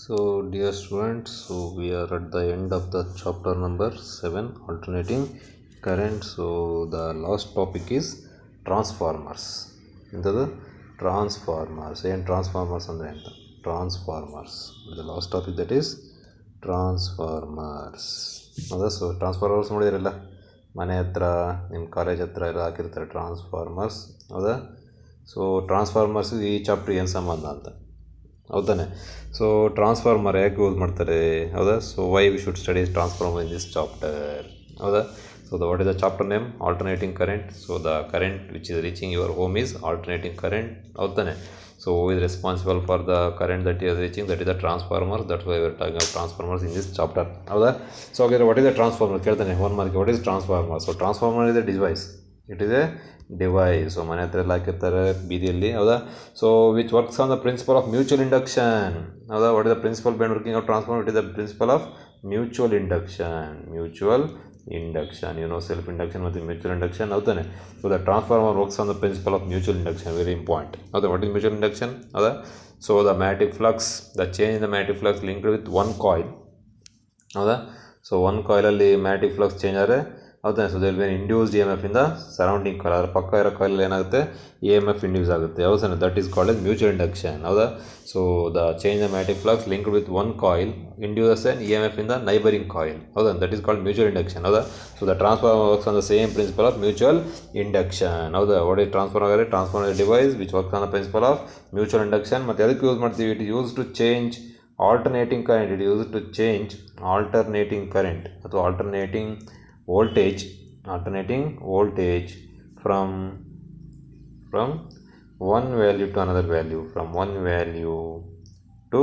So, dear students, we are at the end of the chapter number 7, alternating current. So, the last topic is transformers. The transformers. And transformers andre anta. Transformers. The last topic that is transformers. So, transformers ನೋಡಿದ್ರಲ್ಲ ಮನೆ ಹತ್ರ ನಿಮ್ಮ college ಹತ್ರ ಎಲ್ಲ ಹಾಕಿರ್ತಾರೆ transformers ಹೌದಾ. So transformers ಈ chapter ಏನು ಸಂಬಂಧ ಅಂತ ಹೌದಾನೆ. ಸೊ ಟ್ರಾನ್ಸ್ಫಾರ್ಮರ್ ಯಾಕೆ ಯೂಸ್ ಮಾಡ್ತಾರೆ ಹೌದಾ. So why we should study transformer in this chapter ಹೌದಾ. So what is the chapter name alternating current. So the current which is reaching your home is alternating current ಹೌದಾನೆ. So who is responsible for the current that is reaching that is the transformer. That why we are talking of transformers in this chapter ಹೌದಾ. So ಹಾಗಾದ್ರೆ what is the transformer ಕೇಳ್ತಾನೆ 1 mark. What is transformer. So transformer is a device. It is a device. So ಮನೆ ಹತ್ರ ಎಲ್ಲ ಹಾಕಿರ್ತಾರೆ ಬೀದಿಯಲ್ಲಿ ಹೌದಾ. So which works on the principle of mutual induction ಹೌದಾ. What is the principle and working of transformer. It is the principle of mutual induction. Mutual induction self induction ಮತ್ತು mutual induction ಹೌದಾನೆ. So the transformer works on the principle of mutual induction. Very important ಹೌದಾ. What is mutual induction ಹೌದಾ. So the magnetic flux, the change in the magnetic flux linked with one coil ಹೌದಾ. So one ಕಾಯಿಲಲ್ಲಿ magnetic flux change ಆದರೆ ಹೌದಾ. So there will be induced E M F in the surrounding coil. ಅದರ ಪಕ್ಕ ಇರೋ coil ಏನಾಗುತ್ತೆ E M F induce ಆಗುತ್ತೆ ಹೌದಾ. That is called as mutual induction ಹೌದಾ. So the change the magnetic flux linked with one coil induce an E M F in the neighbouring coil ಹೌದಾ. That is called mutual induction ಹೌದಾ. So the transformer works on the same principle of mutual induction ಹೌದಾ. What is transformer ಅಂದರೆ transformer device which works on the principle of mutual induction. ಮತ್ತು ಅದಕ್ಕೆ use ಮಾಡ್ತೀವಿ. It use to change alternating current. It used to change alternating current ಅಥವಾ alternating voltage from one value to another value, from one value to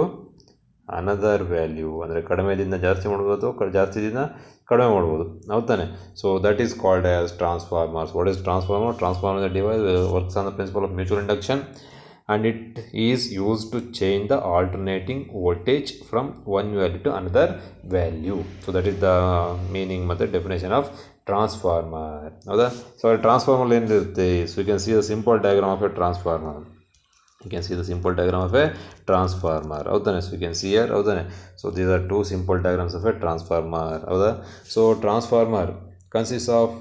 another value. ಅಂದರೆ ಕಡಿಮೆದಿಂದ ಜಾಸ್ತಿ ಮಾಡ್ಬೋದು, ಜಾಸ್ತಿದಿಂದ ಕಡಿಮೆ ಮಾಡ್ಬೋದು ಹೌದಾನೆ. So that is called as transformers. What is transformer. Transformer is a device works on the principle of mutual induction and it is used to change the alternating voltage from one value to another value. So that is the meaning ಮತ್ತು definition of transformer ಹೌದಾ. So transformer ಏನಿರುತ್ತೆ. So you can see the simple diagram of a transformer. You can see the simple diagram of a transformer ಹೌದಾನೆ. So you can see here ಹೌದಾನೆ. So these are two simple diagrams of a transformer ಹೌದಾ. So transformer consists of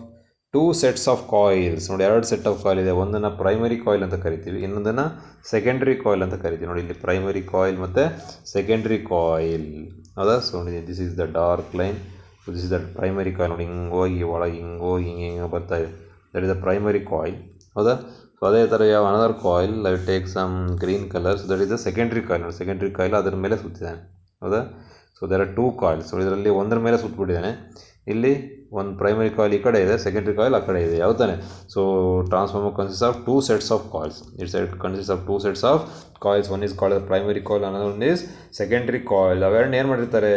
two sets of coils. ನೋಡಿ ಎರಡು set of coil ಇದೆ. ಒಂದನ್ನು primary coil ಅಂತ ಕರಿತೀವಿ, ಇನ್ನೊಂದನ್ನು ಸೆಕೆಂಡ್ರಿ ಕಾಯಿಲ್ ಅಂತ ಕರಿತೀವಿ. ನೋಡಿ ಇಲ್ಲಿ ಪ್ರೈಮರಿ ಕಾಯಿಲ್ ಮತ್ತು ಸೆಕೆಂಡ್ರಿ ಕಾಯಿಲ್ ಹೌದಾ. ಸೊ ನೋಡಿ this is the dark line. So this is the primary coil. ನೋಡಿ ಹಿಂಗೋಗಿ ಒಳಗೆ ಹಿಂಗೋಗಿ ಹಿಂಗೆ ಬರ್ತಾ ಇದೆ. That is the primary coil ಹೌದಾ. ಸೊ ಅದೇ ಥರ ಯಾವ another coil I take some green colour. So that is the secondary coil. ನೋಡಿ ಸೆಕೆಂಡ್ರಿ ಕಾಯಿಲ್ ಅದರ ಮೇಲೆ ಸುತ್ತಿದ್ದಾನೆ ಹೌದಾ. So there are two coils. So ಇದರಲ್ಲಿ ಒಂದರ ಮೇಲೆ ಸುತ್ತಬಿಟ್ಟಿದ್ದಾನೆ. ಇಲ್ಲಿ ಒಂದು ಪ್ರೈಮರಿ ಕಾಯಿಲ್ ಈ ಕಡೆ ಇದೆ, ಸೆಕೆಂಡ್ರಿ ಕಾಯಿಲ್ ಆ ಕಡೆ ಇದೆ ಯಾವ್ದಾನೆ. So transformer consist of two sets of coils. It's consist of two sets of coils. One is called primary coil, another one is secondary coil. ಅವೆರಡನ್ನ ಏನು ಮಾಡಿರ್ತಾರೆ,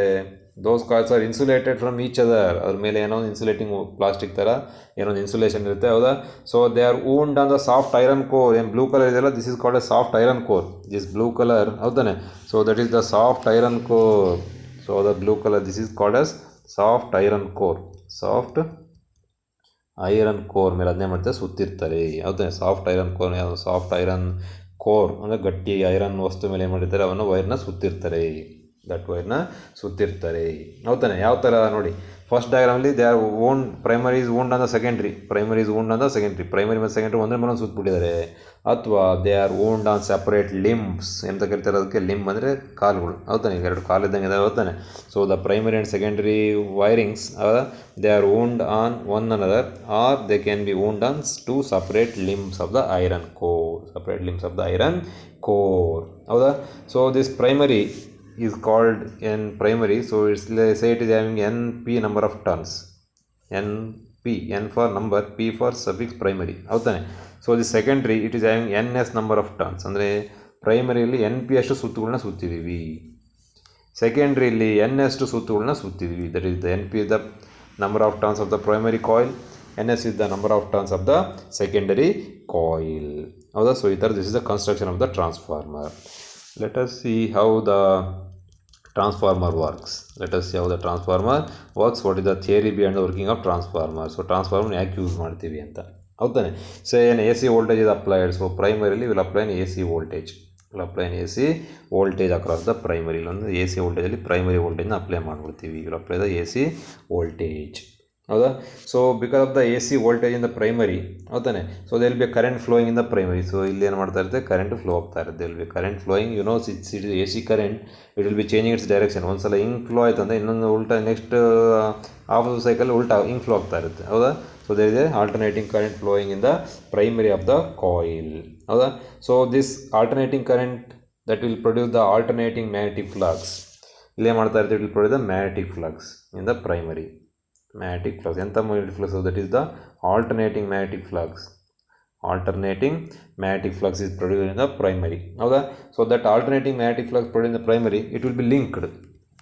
those coils are insulated from each other. ಅದ್ರ ಮೇಲೆ ಏನೋ ಒಂದು insulating plastic ಥರ ಏನೋ ಒಂದು ಇನ್ಸುಲೇಷನ್ ಇರುತ್ತೆ ಹೌದಾ. So they are wound on the soft iron core. ಏನು ಬ್ಲೂ ಕಲರ್ ಇದೆಯಲ್ಲ, this is called a soft iron core. This blue colour ಹೌದಾನೆ. So that is the soft iron core. So the blue colour this is called as soft iron core. Soft iron core ಮೇಲೆ ಅದನ್ನೇ ಮಾಡ್ತಾರೆ ಸುತ್ತಿರ್ತಾರೆ ಹೌದಾನೆ. Soft iron core ಯಾವುದು, soft iron core ಅಂದರೆ ಗಟ್ಟಿ iron ವಸ್ತು ಮೇಲೆ ಏನು ಮಾಡಿರ್ತಾರೆ, ಅವನ್ನು ವೈರ್ನ ಸುತ್ತಿರ್ತಾರೆ. ದಟ್ ವೈರ್ನ ಸುತ್ತಿರ್ತಾರೆ ಹೌದಾನೆ. ಯಾವ ಥರ ನೋಡಿ, ಫಸ್ಟ್ ಡಯಾಗ್ರಾಮಲ್ಲಿ they are wound primary is wound on the secondary. Primary is wound on the secondary. Primary ಮತ್ತು ಸೆಕೆಂಡ್ರಿ ಒಂದ್ರ ಮೇಲೆ ಸುತ್ತಬಿಟ್ಟಿದ್ದಾರೆ. ಅಥವಾ they are wound on separate limbs ಅಂತ ಕರಿತಾರೆ. ಅದಕ್ಕೆ ಲಿಂಬ್ ಅಂದರೆ ಕಾಲುಗಳು ಹೌದಾನೆ. ಎರಡು ಕಾಲು ಇದ್ದಂಗೆ ಇದಾವೆ ಹೌದಾನೆ. So the primary and secondary wirings they are wound on one another or they can be wound on two separate limbs of the iron core. Separate limbs of the iron core ಹೌದಾ. So this primary is called n primary. So it's say it is having np number of turns. N for number, p for suffix primary ಹೌದಾನೆ. So the secondary it is having ns number of turns. ಅಂದರೆ ಪ್ರೈಮರಿಯಲ್ಲಿ np ಅಷ್ಟು ಸುತ್ತುಗಳನ್ನ ಸುತ್ತಿದ್ದೀವಿ, ಸೆಕೆಂಡ್ರಿಯಲ್ಲಿ n ಅಷ್ಟು ಸುತ್ತುಗಳನ್ನ ಸುತ್ತಿದ್ದೀವಿ. That is the np is the number of turns of the primary coil, ns is the number of turns of the secondary coil ಹೌದಾ. ಸೊ ಈ ಥರ this is the construction of the transformer. Let us see how the transformer works. Let us see how the transformer works. What is the theory behind the working of transformer. So transformer ಯಾಕೆ use ಮಾಡ್ತೀವಿ ಅಂತ ಹೌದಾನೆ. So ಏನು A C voltage is applied. So primarily will apply an AC voltage apply AC voltage across the primary. ಇಲ್ಲೊಂದು AC ವೋಲ್ಟೇಜಲ್ಲಿ primary ವೋಲ್ಟೇಜ್ನ apply ಮಾಡ್ಬಿಡ್ತೀವಿ. Will apply the AC voltage. ಹೌದಾ? So because of the AC voltage in the primary, ಹೌದಾನೆ. So they will be current flowing in the primary. So ಇಲ್ಲಿ ಏನು ಮಾಡ್ತಾ ಇರುತ್ತೆ, ಕರೆಂಟ್ ಫ್ಲೋ ಆಗ್ತಾ ಇರುತ್ತೆ. They will be current flowing, you know it's AC current, it will be changing its direction. ಒಂದ್ಸಲ ಹಿಂಗೆ flow ಆಯ್ತು ಅಂದರೆ ಇನ್ನೊಂದು ಉಲ್ಟಾ ನೆಕ್ಸ್ಟ್ ಹಾಫ್ ಸೈಕಲ್ ಉಲ್ಟಾ ಹಿಂಗೆ ಫ್ಲೋ ಆಗ್ತಾ ಇರುತ್ತೆ. ಹೌದಾ? So there is a alternating current flowing in the primary of the coil. ಹೌದಾ? So this alternating current that will produce the alternating magnetic flux. ಇಲ್ಲೇ ಮಾಡ್ತಾ ಇರ್ತೀವಿ, it will produce the magnetic flux in the primary. Magnetic flux, ಎಂಥ magnetic flux? That is the alternating magnetic flux. Alternating magnetic flux is produced in the primary. ಹೌದಾ? So that alternating magnetic flux produced in the primary, it will be linked.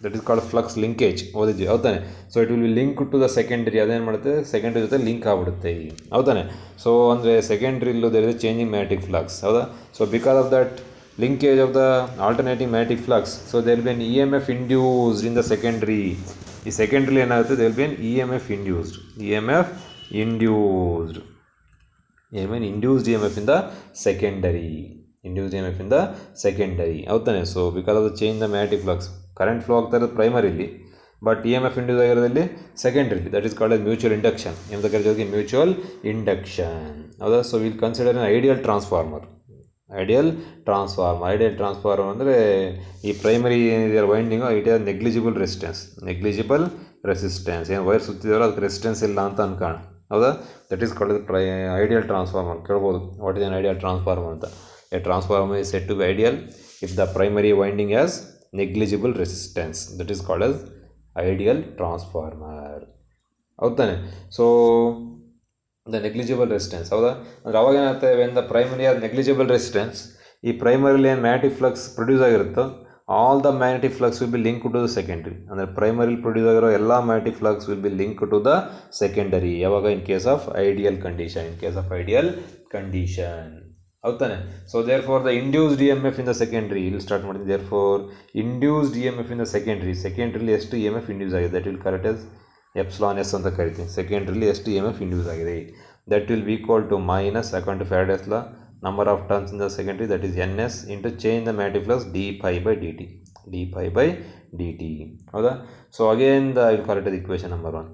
That is called flux linkage. ಓದಿದ್ವಿ, ಹೌದಾನೆ. So it will be link to the secondary. ಅದೇನು ಮಾಡುತ್ತೆ, secondary ಜೊತೆ link ಆಗ್ಬಿಡುತ್ತೆ, ಹೌದಾನೆ. So ಅಂದರೆ ಸೆಕೆಂಡ್ರಿಲ್ಲೂ there is changing magnetic flux. ಹೌದಾ? So because of that linkage of the alternating magnetic flux, so there will be an EMF induced in the secondary. ಈ secondary ಏನಾಗುತ್ತೆ, there will be an EMF induced EMF in the secondary. ಹೌದಾನೆ. So because of the change the magnetic flux, current flow ಆಗ್ತಾ ಇರೋದು ಪ್ರೈಮರಿಲಿ, but EMF induce ಆಗಿರೋದಲ್ಲಿ ಸೆಕೆಂಡ್ರಿಲಿ. That is called as mutual induction. ಎಂತ ಕರೀತೀವಿ, ಮ್ಯೂಚುವಲ್ ಇಂಡಕ್ಷನ್. ಹೌದಾ? So will consider an ideal transformer. Ideal transformer ಅಂದರೆ ಈ ಪ್ರೈಮರಿ ಏನಿದೆ winding, it has negligible resistance. ಏನು ವೈರ್ ಸುತ್ತಿದಾರೋ ಅದಕ್ಕೆ ರೆಸಿಸ್ಟೆನ್ಸ್ ಇಲ್ಲ ಅಂತ ಅನ್ಕೋಣ. ಹೌದಾ? That is called ideal transformer. ಕೇಳ್ಬೋದು, what is an ideal transformer ಅಂತ. A transformer is said to be ideal if the primary winding has negligible resistance. That is called as ideal transformer. ಹೌದಾನೆ. So the negligible resistance. ಹೌದಾ? ಅಂದರೆ ಅವಾಗ ಏನಾಗುತ್ತೆ, when the primary are negligible resistance, ಈ ಪ್ರೈಮರಿಲಿ ಏನು magnetic flux produce ಆಗಿರುತ್ತೋ, all the magnetic flux will be link to the secondary. ಅಂದರೆ ಪ್ರೈಮರಿಲಿ ಪ್ರೊಡ್ಯೂಸ್ ಆಗಿರೋ ಎಲ್ಲ magnetic flux will be link to the secondary. ಯಾವಾಗ? In case of ideal condition. ಹೌದಾನೆ. So therefore the induced EMF in the secondary, ಇಲ್ಲಿ start ಮಾಡಿದ್ವಿ. Therefore induced EMF in the ಸೆಕೆಂಡ್ರಿಲಿ ಎಷ್ಟು EMF ಇಂಡ್ಯೂಸ್ ಆಗಿದೆ, that will call it as epsilon S ಅಂತ ಕರಿತೀನಿ. ಸೆಕೆಂಡ್ರಿಲಿ ಎಷ್ಟು EMF ಇಂಡ್ಯೂಸ್ ಆಗಿದೆ, that will be equal to minus, according to Faraday's law, number of turns in the secondary, that is NS into change the magnetic flux dϕ/dt. ಹೌದಾ? So again the will correct the equation number 1.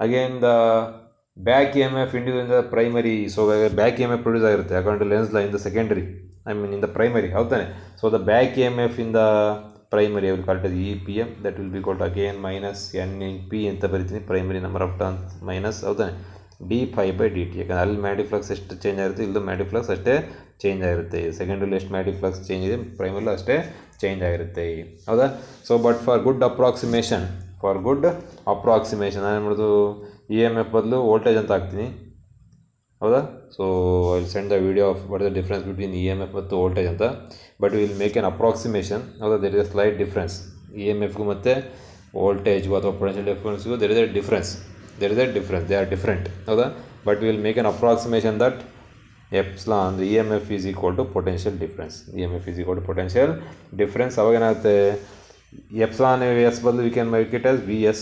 Again the back EMF induce in the primary. So back EMF produce ಆಗಿರುತ್ತೆ according to Lenz law in the secondary, in the primary. ಹೌದಾನೆ. So the back EMF in the primary will call it as EPM, that will be equal to again minus N in P ಅಂತ ಬರಿತೀನಿ. Primary number of turns minus, ಹೌದಾನೆ, dϕ/dt. ಯಾಕಂದರೆ ಅಲ್ಲಿ magnetic flux ಎಷ್ಟು change ಆಗಿರುತ್ತೆ, ಇಲ್ಲೂ magnetic flux ಅಷ್ಟೇ change ಆಗಿರುತ್ತೆ. ಸೆಕೆಂಡ್ರಿಲಿ ಎಷ್ಟು ಮ್ಯಾಗ್ನೆಟಿಕ್ ಫ್ಲಕ್ಸ್ ಚೇಂಜ್ ಇದೆ, ಪ್ರೈಮರಿಲೂ ಅಷ್ಟೇ ಚೇಂಜ್ ಆಗಿರುತ್ತೆ. ಹೌದಾ? So but for good approximation ನಾನು ಏನು ಮಾಡೋದು, EMF ಬದಲು ವೋಲ್ಟೇಜ್ ಅಂತ ಹಾಕ್ತೀನಿ. ಹೌದಾ? So I will send the video of what is the difference between EMF ಮತ್ತು ವೋಲ್ಟೇಜ್ ಅಂತ. But will make an approximation. ಹೌದಾ? There is a slight difference. EMFಗೂ ಮತ್ತು ವೋಲ್ಟೇಜ್ಗೂ ಅಥವಾ ಪೊಟೆನ್ಷಿಯಲ್ ಡಿಫ್ರೆನ್ಸ್ಗೂ there is a difference, they are different. ಹೌದಾ? But will make an approximation that epsilon ಅಂದರೆ EMF is equal to potential difference. ಅವಾಗ ಏನಾಗುತ್ತೆ, ಎಪ್ಸಿಲಾನ್ ಎಸ್ ಬದಲು we can make it as VS,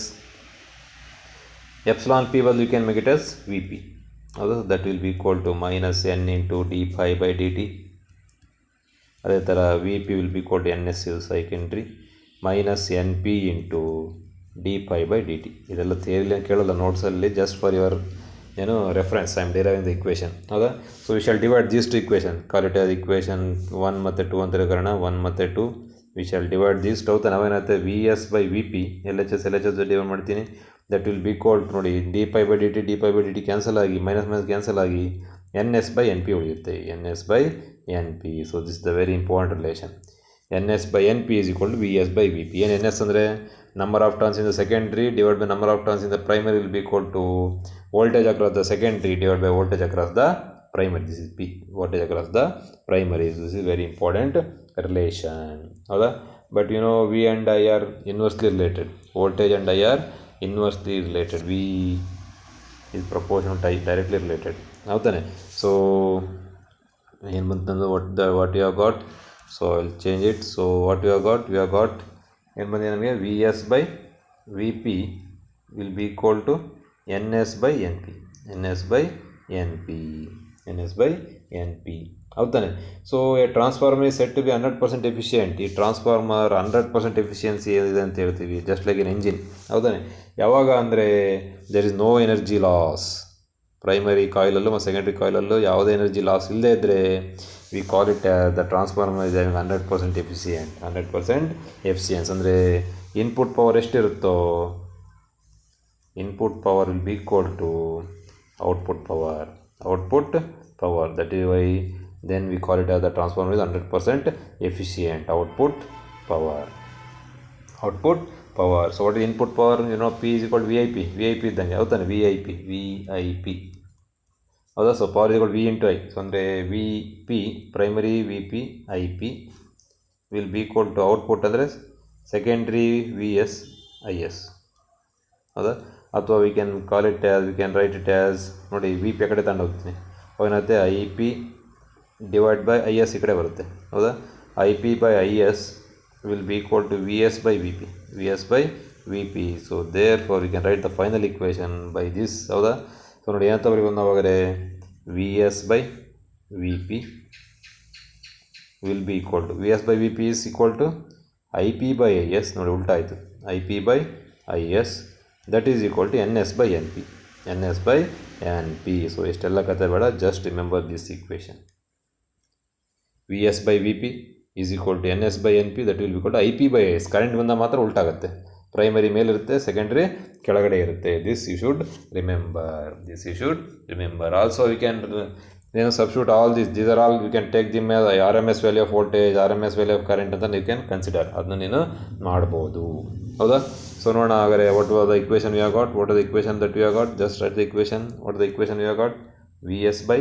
epsilon P ಬದಲು we can make it as VP. ಹೌದಾ? That will be equal to minus N into dϕ/dt. ಅದೇ ಥರ VP will be equal to NS secondary minus NP into dϕ/dt. ಇದೆಲ್ಲ ಥಿಯರಿಲಿ ಕೇಳೋಲ್ಲ ನೋಟ್ಸಲ್ಲಿ, just for your reference I am deriving the equation. ಹೌದಾ? So we shall divide these two equation. Call equation 1 ಮತ್ತು 2 ಅಂತ ಕಾರಣ 1 ಮತ್ತು 2 we shall divide these two. ನಾವೇನಾಗುತ್ತೆ VS/VP LHS ಡಿವೈಡ್ ಮಾಡ್ತೀನಿ. That will be equal to, ನೋಡಿ, dϕ/dt cancel ಆಗಿ minus cancel ಆಗಿ NS/NP ಉಳಿಯುತ್ತೆ, NS/NP. So this is the very important relation. NS/NP is equal to VS/VP. ಏನು NS ಅಂದರೆ number of turns in the secondary divide by number of turns in the primary will be equal to voltage across the secondary divide by voltage across the primary. This is P, voltage across the primary. This is very important relation. ಹೌದಾ? But you know V and I are inversely related. Voltage and I are inversely related. V is proportional to I, directly related. ಹೌದಾನೆ? So ಏನು ಬಂತಂದ್ರೆ what you have got. So I will change it. So what you have got ಏನು ಬಂದಿದೆ ನಮಗೆ, VS/VP will be equal to NS/NP. ಹೌದಾನೆ. So a transformer is said to be 100% efficient. ಈ transformer 100% efficiency ಏನಿದೆ ಅಂತ ಹೇಳ್ತೀವಿ, ಜಸ್ಟ್ ಲೈಕ್ ಎನ್ ಎಂಜಿನ್. ಹೌದಾನೆ. ಯಾವಾಗ ಅಂದರೆ there is no energy loss. Primary ಕಾಯಿಲಲ್ಲೂ ಮತ್ತು ಸೆಕೆಂಡ್ರಿ ಕಾಯಿಲಲ್ಲೂ ಯಾವುದೇ ಎನರ್ಜಿ ಲಾಸ್ ಇಲ್ಲದೇ ಇದ್ದರೆ V call it the transformer is 100% efficient. 100% efficiency ಅಂದರೆ ಇನ್ಪುಟ್ ಪವರ್ ಎಷ್ಟಿರುತ್ತೋ, input power will be equal to output power. That is why then we call it as the transformer is 100% efficient. Output power. So what is input power? P is equal to VIP ಇದ್ದಂಗೆ. ಹೌದಾನೆ. VIP. ಹೌದಾ. So power is equal to V into I. So ಅಂದರೆ VP primary VP IP will be equal to output ಅಂದರೆ secondary VS IS. ಹೌದಾ. ಅಥವಾ we can call it as, we can write it as, ನೋಡಿ VP ಆ ಕಡೆ ತಗೊಂಡು ಹೋಗ್ತೀನಿ, ಅವೇನತ್ತೆ IP ಡಿವೈಡ್ ಬೈ IS ಈ ಕಡೆ ಬರುತ್ತೆ. ಹೌದಾ. IP by IS will be equal to VS by VP. So there for V can write the final equation by this. ಹೌದಾ. ಸೊ ನೋಡಿ ಏನಂತ ಬರೀಬೋದು ನಾವಾಗರೆ, VS by VP will be equal to VS by VP is equal to IP by IS. ನೋಡಿ ಉಲ್ಟಾ ಆಯಿತು. IP by IS that is equal to NS by NP. So ಇಷ್ಟೆಲ್ಲ ಕತೆ ಬೇಡ, just remember this equation. VS by VP is equal to NS by NP that will be equal to IP by IS. Current ಬಂದ ಮಾತ್ರ ಉಲ್ಟಾಗುತ್ತೆ. Primary ಮೇಲಿರುತ್ತೆ, secondary ಕೆಳಗಡೆ ಇರುತ್ತೆ. This you should remember. Also we can substitute all these are all we can take them RMS value of voltage, RMS value of current ಅಂತ ನೀವು can consider. ಅದನ್ನ ನೀನು ಮಾಡ್ಬೋದು. ಹೌದಾ. ಸೊ ನೋಡೋಣ ಹಾಗಾದರೆ what was the equation we have got, what are the equation that we have got. Just write the equation. What the equation we have got, VS by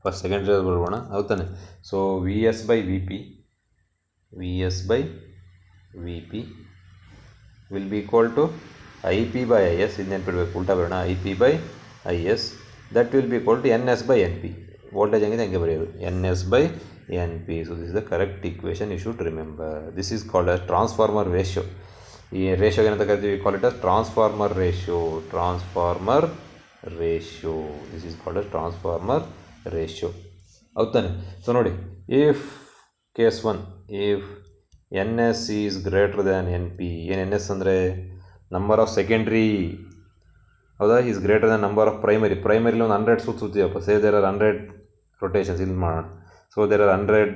first secondary ಬರ್ಬೋಣ. ಹೌದಾನೆ. So VS by VP will be equal to IP by IS. ಇದು ನೆನ್ಪಿಡ್ಬೇಕು, ಉಲ್ಟಾ ಬರೋಣ. IP by IS that will be equal to NS by NP. Voltage ಹೆಂಗಿದೆ ಹಂಗೆ ಬರೆಯೋದು, NS by NP. So this is the correct equation, you should remember. This is called as transformer ratio. ಈ ratio ಏನಂತ ಕರಿತೀವಿ, call it as transformer ratio. This is called as transformer ratio. ಹೌದಾನೆ. So ನೋಡಿ, if case 1, if NS is greater than NP. ಏನು NS ಅಂದರೆ number of secondary. ಹೌದಾ. Is greater than number of ಪ್ರೈಮರಿಲಿ ಒಂದು 100 ಸುತ್ತೀವಪ್ಪ. ಸೇ ದೇರ್ ಆರ್ 100 ರೊಟೇಷನ್ಸ್, ಇಲ್ಲಿ ಮಾಡೋಣ. So there are 100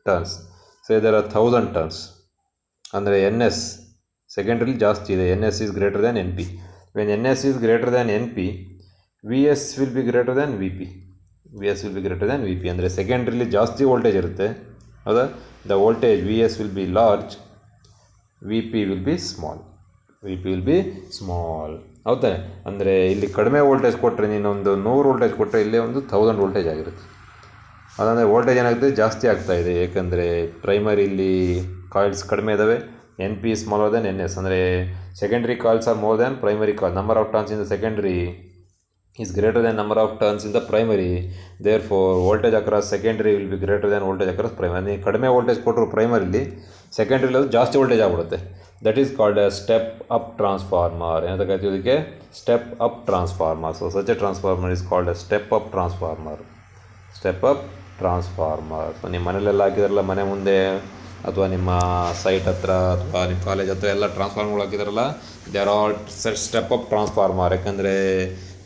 turns, say there R 1000 turns. ಅಂದರೆ NS ಸೆಕೆಂಡ್ರಿಲಿ ಜಾಸ್ತಿ ಇದೆ. NS is greater than NP. When NS is greater than NP, VS will be greater than VP. ಅಂದರೆ ಸೆಕೆಂಡ್ರಿಲಿ ಜಾಸ್ತಿ ವೋಲ್ಟೇಜ್ ಇರುತ್ತೆ. ಹೌದಾ. The voltage VS will be large, VP will be small. ಹೌದಾ. ಅಂದರೆ ಇಲ್ಲಿ ಕಡಿಮೆ ವೋಲ್ಟೇಜ್ ಕೊಟ್ಟರೆ, ನೀನೊಂದು 100 ವೋಲ್ಟೇಜ್ ಕೊಟ್ಟರೆ ಇಲ್ಲಿ ಒಂದು 1000 ವೋಲ್ಟೇಜ್ ಆಗಿರುತ್ತೆ. ಅದಂದರೆ ವೋಲ್ಟೇಜ್ ಏನಾಗುತ್ತೆ, ಜಾಸ್ತಿ ಆಗ್ತಾಯಿದೆ. ಏಕೆಂದರೆ ಪ್ರೈಮರಿಲಿ ಕಾಯಿಲ್ಸ್ ಕಡಿಮೆ ಇದ್ದಾವೆ. NP smaller than NS. ಅಂದರೆ secondary coils are more than primary coil. Number of turns in the secondary is greater than number of turns in the primary. Therefore voltage across secondary will be greater than voltage across primary. ನೀವು ಕಡಿಮೆ voltage ಕೊಟ್ಟರು primarily, ಸೆಕೆಂಡ್ರಿಲಿ ಅದು ಜಾಸ್ತಿ voltage ಆಗಿಬಿಡುತ್ತೆ. That is called A step up transformer. ಏನಂತ ಕರಿತೀವಿ ಇದಕ್ಕೆ, step up transformer. So such A transformer is called A step up transformer. So ನಿಮ್ಮ ಮನೇಲೆಲ್ಲ ಹಾಕಿದಾರಲ್ಲ, ಮನೆ ಮುಂದೆ ಅಥವಾ ನಿಮ್ಮ ಸೈಟ್ ಹತ್ರ ಅಥವಾ ನಿಮ್ಮ ಕಾಲೇಜ್ ಹತ್ರ ಎಲ್ಲ ಟ್ರಾನ್ಸ್ಫಾರ್ಮರ್ಗಳು ಹಾಕಿದಾರಲ್ಲ, they are all step up transformer. ಯಾಕಂದರೆ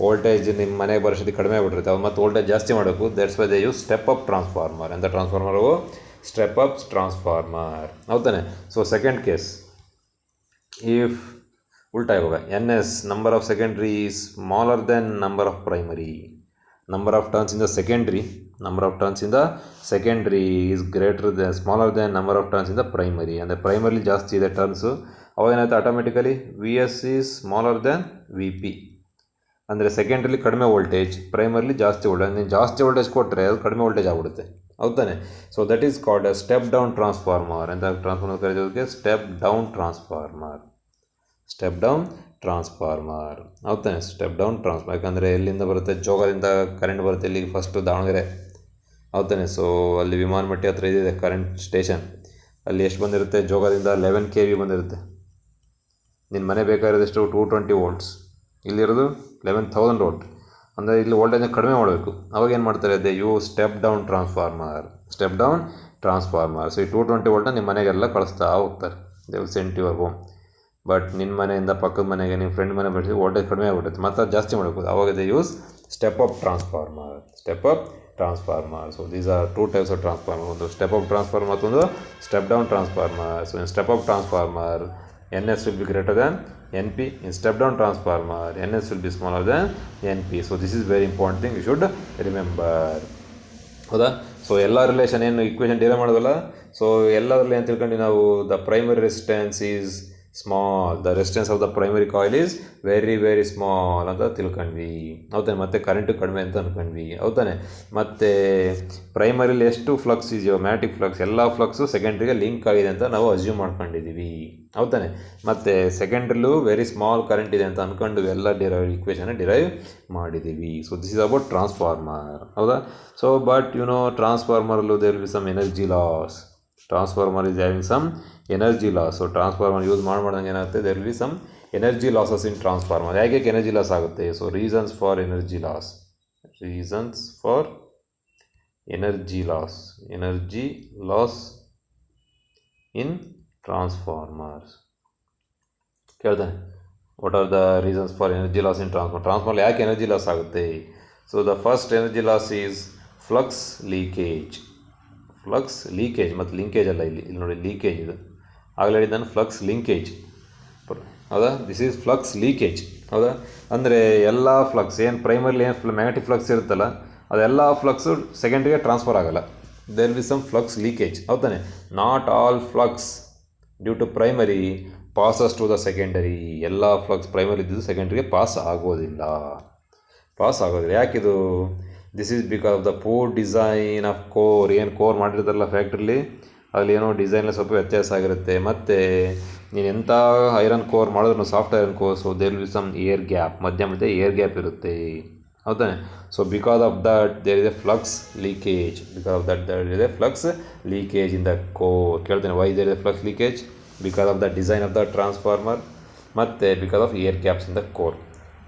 ವೋಲ್ಟೇಜ್ ನಿಮ್ಮ ಮನೆಗೆ ಬರೋಷ್ಟೊತ್ತಿಗೆ ಕಡಿಮೆ ಆಗಿಬಿಟ್ಟಿರುತ್ತೆ, ಅವ್ರು ಮತ್ತು ವೋಲ್ಟೇಜ್ ಜಾಸ್ತಿ ಮಾಡಬೇಕು. That's why they use step up transformer. ಎಂಥ ಟ್ರಾನ್ಸ್ಫಾರ್ಮರು, ಸ್ಟೆಪ್ ಅಪ್ ಟ್ರಾನ್ಸ್ಫಾರ್ಮರ್. ಹೌದಾನೆ. ಸೊ ಸೆಕೆಂಡ್ ಕೇಸ್, ಇಫ್ ಉಲ್ಟಾ ಇವಾಗ NS number of secondary is smaller than number of primary. Number of turns in the secondary is smaller than number of turns in the primary. ಅಂದರೆ ಪ್ರೈಮರಿಲಿ ಜಾಸ್ತಿ ಇದೆ turns, ಅವಾಗೇನಾಯ್ತು automatically VS is smaller than VP. ಅಂದರೆ ಸೆಕೆಂಡ್ರಿಲಿ ಕಡಿಮೆ voltage, primarily ಜಾಸ್ತಿ voltage. ನೀನು ಜಾಸ್ತಿ ವೋಲ್ಟೇಜ್ ಕೊಟ್ಟರೆ ಅದು ಕಡಿಮೆ ವೋಲ್ಟೇಜ್ ಆಗಿಬಿಡುತ್ತೆ. ಹೌದಾನೆ. So that is called a step down transformer. ಎಂಥ ಟ್ರಾನ್ಸ್ಫಾರ್ಮರ್ ಕರೆಯೋದಕ್ಕೆ, ಸ್ಟೆಪ್ ಡೌನ್ ಟ್ರಾನ್ಸ್ಫಾರ್ಮರ್. ಹೌದಾನೆ. Step down transformer. ಯಾಕಂದರೆ ಎಲ್ಲಿಂದ ಬರುತ್ತೆ, ಜೋಗದಿಂದ ಕರೆಂಟ್ ಬರುತ್ತೆ ಇಲ್ಲಿಗೆ, ಫಸ್ಟು ದಾವಣಗೆರೆ. ಹೌದಾನೆ. ಸೊ ಅಲ್ಲಿ ವಿಮಾನಮಟ್ಟಿ ಹತ್ರ ಇದಿದೆ ಕರೆಂಟ್ ಸ್ಟೇಷನ್. ಅಲ್ಲಿ ಎಷ್ಟು ಬಂದಿರುತ್ತೆ, ಜೋಗದಿಂದ 11 kV ಬಂದಿರುತ್ತೆ. ನಿನ್ನ ಮನೆ ಬೇಕಾಗಿರೋದೆಷ್ಟು, 220 volts. ಇಲ್ಲಿರೋದು 11,000 ವೋಲ್ಟ್. ಅಂದರೆ ಇಲ್ಲಿ ವೋಲ್ಟೇಜ್ನ ಕಡಿಮೆ ಮಾಡಬೇಕು. ಅವಾಗ ಏನು ಮಾಡ್ತಾರೆ, they use step down transformer. So ಈ 220 ವೋಲ್ಟ್ನ ನಿಮ್ಮ ಮನೆಗೆಲ್ಲ ಕಳಿಸ್ತಾ ಹೋಗ್ತಾರೆ. They will send to your home. But ನಿನ್ನ ಮನೆಯಿಂದ ಪಕ್ಕದ ಮನೆಗೆ ನಿಮ್ಮ ಫ್ರೆಂಡ್ ಮನೆ ಬೆಳೆಸಿ ವೋಲ್ಟೇಜ್ ಕಡಿಮೆ ಆಗಿಬಿಡುತ್ತೆ, ಮತ್ತು ಅದು ಜಾಸ್ತಿ ಮಾಡಬೇಕು. ಅವಾಗ they use step up transformer. So these are 2 types of transformer. ಒಂದು ಸ್ಟೆಪ್ ಅಪ್ ಟ್ರಾನ್ಸ್ಫಾರ್ಮರ್, ಮತ್ತೊಂದು step down transformer. So in step up transformer NS will be greater than NP. In step down transformer NS will be smaller than NP. So this is very important thing you should remember. ಹೌದಾ? So ಎಲ್ಲ relation ಏನು equation derive ಮಾಡೋದಲ್ಲ, so ಎಲ್ಲದರಲ್ಲಿ ಏನು ತಿಳ್ಕೊಂಡು ನಾವು the primary resistance is small, the resistance of the primary coil is very very small ಅಂತ ತಿಳ್ಕೊಂಡ್ವಿ. ಹೌದಾನೆ? ಮತ್ತು ಕರೆಂಟು ಕಡಿಮೆ ಅಂತ ಅಂದ್ಕೊಂಡ್ವಿ. ಹೌದಾನೆ? ಮತ್ತು ಪ್ರೈಮರಿಲಿ ಎಷ್ಟು ಫ್ಲಕ್ಸ್ ಇದೆಯೋ, ಮ್ಯಾಗ್ನೆಟಿಕ್ ಫ್ಲಕ್ಸ್, ಎಲ್ಲ ಫ್ಲಕ್ಸು ಸೆಕೆಂಡ್ರಿಗೆ ಲಿಂಕ್ ಆಗಿದೆ ಅಂತ ನಾವು ಅಸ್ಯೂಮ್ ಮಾಡ್ಕೊಂಡಿದ್ದೀವಿ. ಹೌದಾನೆ? ಮತ್ತು ಸೆಕೆಂಡ್ರಲ್ಲೂ ವೆರಿ ಸ್ಮಾಲ್ ಕರೆಂಟ್ ಇದೆ ಅಂತ ಅಂದ್ಕೊಂಡು ಎಲ್ಲ ಇಕ್ವೇಷನ್ನ ಡಿರೈವ್ ಮಾಡಿದ್ದೀವಿ. So this is about transformer. ಹೌದಾ? ಸೊ ಬಟ್ ಟ್ರಾನ್ಸ್ಫಾರ್ಮರಲ್ಲೂ there will be some energy loss. Transformer is having some energy loss. So transformer use ಮಾಡ್ದಂಗೆ ಏನಾಗುತ್ತೆ, there will be some energy losses in transformer. ಯಾಕೆ energy loss ಆಗುತ್ತೆ? So reasons for energy loss in transformers. ಕೇಳ್ತಾನೆ, what are the reasons for energy loss in transformer ಯಾಕೆ energy loss ಆಗುತ್ತೆ? So the first energy loss is flux leakage. ಮತ್ತು linkage ಅಲ್ಲ, ಇಲ್ಲಿ ನೋಡಿ leakage. ಇದು ಆಗಲೇ ಹೇಳಿದ್ದು ನಾನು ಫ್ಲಕ್ಸ್ ಲಿಂಕೇಜ್. ಹೌದಾ? This is flux leakage. ಹೌದಾ? ಅಂದರೆ ಎಲ್ಲ ಫ್ಲಕ್ಸ್ ಏನು ಪ್ರೈಮರ್ಲಿ ಏನು ಮ್ಯಾಗ್ನೆಟಿಕ್ ಫ್ಲಕ್ಸ್ ಇರುತ್ತಲ್ಲ, ಅದೆಲ್ಲ ಫ್ಲಕ್ಸು ಸೆಕೆಂಡ್ರಿಗೆ ಟ್ರಾನ್ಸ್ಫರ್ ಆಗಲ್ಲ. There will some flux leakage. ಹೌದಾನೆ? Not all flux due to primary passes to the secondary. ಎಲ್ಲ ಫ್ಲಕ್ಸ್ ಪ್ರೈಮರಿ ಇದ್ದಿದ್ದು ಸೆಕೆಂಡ್ರಿಗೆ ಪಾಸ್ ಆಗೋದಿಲ್ಲ. ಯಾಕಿದು? This is because of the poor design of core. ಏನು ಕೋರ್ ಮಾಡಿರ್ತಾರಲ್ಲ ಫ್ಯಾಕ್ಟ್ರಿಲಿ, ಅಲ್ಲಿ ಏನೋ ಡಿಸೈನಲ್ಲಿ ಸ್ವಲ್ಪ ವ್ಯತ್ಯಾಸ ಆಗಿರುತ್ತೆ. ಮತ್ತು ನೀನು ಎಂಥ ಐರನ್ ಕೋರ್ ಮಾಡಿದ್ರು, soft iron core, so there will some air gap, ಮಧ್ಯ ಏರ್ ಗ್ಯಾಪ್ ಇರುತ್ತೆ. ಹೌದಾನೆ? So because of that there is a flux leakage. In the core. ಕೇಳ್ತೇನೆ, why there is a flux leakage? Because of the design of the transformer ಮತ್ತು because of air gaps in the core.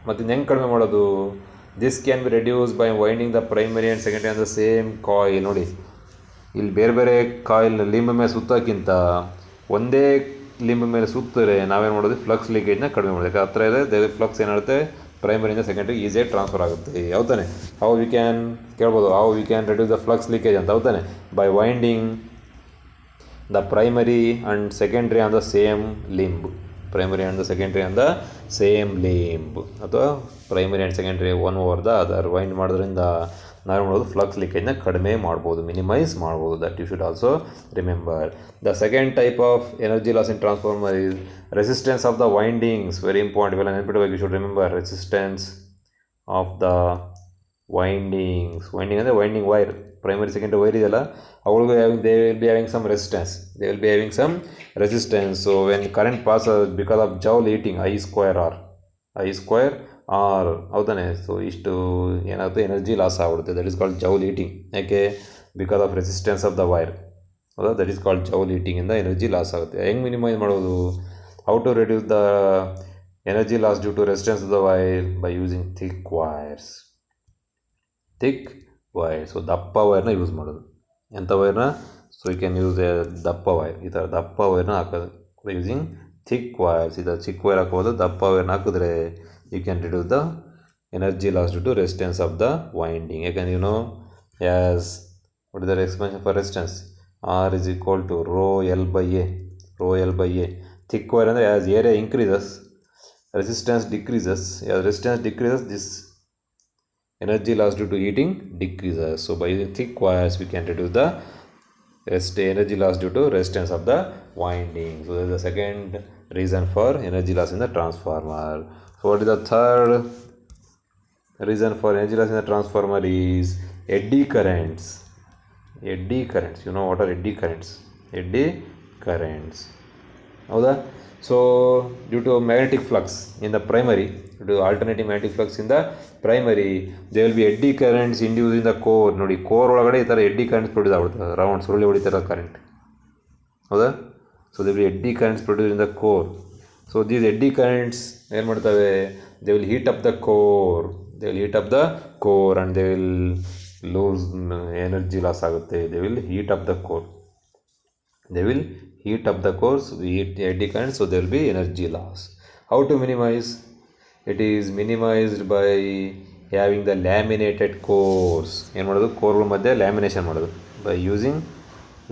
ಮತ್ತು ಇನ್ನು ಹೆಂಗೆ ಕಡಿಮೆ ಮಾಡೋದು? This can be reduce by winding the primary and secondary on the same coil. ನೋಡಿ, ಇಲ್ಲಿ ಬೇರೆ ಬೇರೆ ಕಾಯಿಲ್ ಲಿಂಬ್ ಮೇಲೆ ಸುತ್ತೋಕ್ಕಿಂತ ಒಂದೇ ಲಿಂಬ್ ಮೇಲೆ ಸುತ್ತರೆ ನಾವೇನು ಮಾಡೋದು? ಫ್ಲಕ್ಸ್ ಲೀಕೇಜ್ನ ಕಡಿಮೆ ಮಾಡೋದು. ಹತ್ರ ಇದೆ ಫ್ಲಕ್ಸ್ ಏನಾಗುತ್ತೆ, ಪ್ರೈಮರಿಯಿಂದ ಸೆಕೆಂಡ್ರಿಗೆ ಈಸಿಯಾಗಿ ಟ್ರಾನ್ಸ್ಫರ್ ಆಗುತ್ತೆ. ಹೌದಾನೆ? How we can reduce the flux leakage ಅಂತ. ಹೌದಾನೆ? By winding the primary and secondary on the same limb. ಅಥವಾ primary and secondary one over the other wind ಮಾಡೋದ್ರಿಂದ ನಾವು ಮಾಡೋದು ಫ್ಲಕ್ಸ್ ಲೀಕೇಜ್ನ ಕಡಿಮೆ ಮಾಡ್ಬೋದು, ಮಿನಿಮೈಸ್ ಮಾಡ್ಬೋದು. That you should also remember. The second type of energy loss in transformer is resistance of the windings. Very important. ಇವೆಲ್ಲ ನೆನ್ಪಿಡಬೇಕು. You should remember resistance of the windings. Winding ಅಂದರೆ winding wire. Primary secondary wire ಇದೆಯಲ್ಲ, ಅವುಗಳಿಗೂ they will be having some resistance. So when current passes because of joule heating I square R. ಹೌದಾನೆ? So ಇಷ್ಟು ಏನಾಗುತ್ತೆ, energy loss ಆಗಿಬಿಡುತ್ತೆ. That is called joule heating. ಯಾಕೆ? Because of resistance of the wire. ಹೌದಾ? That is called joule ಹೀಟಿಂಗಿಂದ energy loss ಆಗುತ್ತೆ. ಹೆಂಗೆ minimise ಮಾಡೋದು? How to reduce the energy loss due to resistance of the wire? By using thick wires. So ದಪ್ಪ ವೈರ್ನ use ಮಾಡೋದು. ಎಂಥ ವೈರ್ನ? So you can use ದಪ್ಪ wire. ಈ ಥರ ದಪ್ಪ ವೈರ್ನ ಹಾಕೋದು ಬೈ ಯೂಸಿಂಗ್ ಥಿಕ್ ವೈರ್ಸ್. ಈ ಥರ ಚಿಕ್ಕ ವೈರ್ ಹಾಕೋದು. ದಪ್ಪ ವೈರ್ನ ಹಾಕಿದ್ರೆ you can reduce the energy loss due to resistance of the winding. ಯಾಕಂದ್ರೆ as what is the expression for resistance? R is equal to rho L by A. Thick wire ಅಂದರೆ as area increases, resistance decreases. As resistance decreases, this energy loss due to heating decreases. So by using thick wires, we can reduce the energy loss due to resistance of the winding. So that is the second reason for energy loss in the transformer. So what is the third reason for energy loss in the transformer? Is eddy currents. You know what are eddy currents? ಹೌದಾ? So due to magnetic flux in the primary, due to alternating magnetic flux in the primary, they will be eddy currents induce in the core. ನೋಡಿ, core ಒಳಗಡೆ ಈ ಥರ eddy currents produce ಆಗ್ಬಿಡ್ತದೆ. Round ಸುರುಳಿ ಹೊಡಿತಾರ current. ಹೌದಾ? So they will eddy currents produce in the core. So these eddy currents ಏನು ಮಾಡ್ತವೆ? They will heat up the core. they will heat up the core and they will lose energy loss ಆಗುತ್ತೆ. They will heat up the core. They will heat up the core, so we heat the eddy current, so there will be energy loss. How to minimize? It is minimized by having the laminated cores. ಏನು ಮಾಡೋದು, ಕೋರ್ಗಳ ಮಧ್ಯೆ lamination ಮಾಡೋದು. By using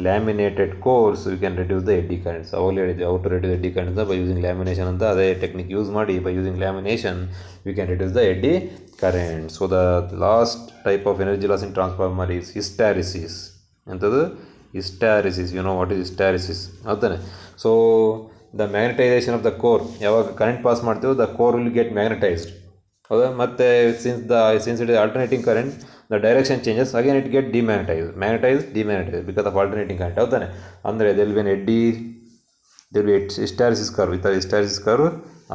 laminated cores we can reduce the eddy currents. ಅವಾಗಲೇ ಹೇಳಿದ್ವಿ how to reduce eddy currents by using lamination ಅಂತ. ಅದೇ technique use ಮಾಡಿ by using lamination we can reduce the eddy current. So the last type of energy loss in transformer is hysteresis. ಎಂಥದ್ದು? hysteresis. You know what is hysteresis? ಹೌದಾನೆ. So the magnetisation of the core, ಯಾವಾಗ current pass ಮಾಡ್ತೀವೋ the core will get magnetised. ಹೌದಾ? ಮತ್ತು since it is alternating current the direction changes, again it get demagnetise because of alternating current. ಹೌದಾನೆ. ಅಂದರೆ there'll be eddy, there'll be hysteresis curve, ಈ ಥರ hysteresis curve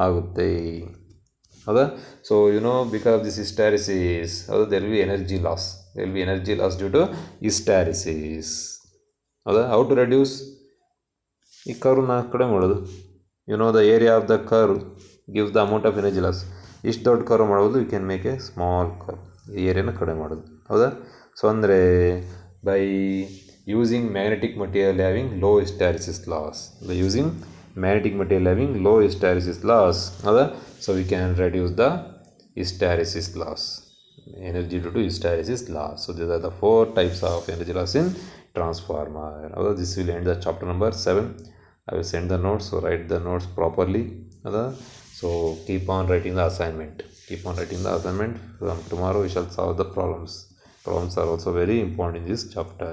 ಆಗುತ್ತೆ. ಹೌದಾ? So because of this hysteresis, ಹೌದಾ, there'll be energy loss due to hysteresis. ಹೌದಾ? How to reduce? ಈ ಕರ್ವ್ನ ಕಡಿಮೆ ಮಾಡೋದು. The area of the curve gives the amount of energy loss. ಇಷ್ಟು ದೊಡ್ಡ ಕರ್ವ್ ಮಾಡೋದು, you can make a small curve. ಈ ಏರಿಯಾನ ಕಡಿಮೆ ಮಾಡೋದು. ಹೌದಾ? ಸೊ ಅಂದರೆ by using magnetic material having low hysteresis loss, ಹೌದಾ? So we can reduce the hysteresis loss, energy due to hysteresis loss. So these are the 4 types of energy loss in transformer. This will end the chapter number 7. I will send the notes, so write the notes properly. So keep on writing the assignment. From tomorrow we shall solve the problems. Problems are also very important in this chapter.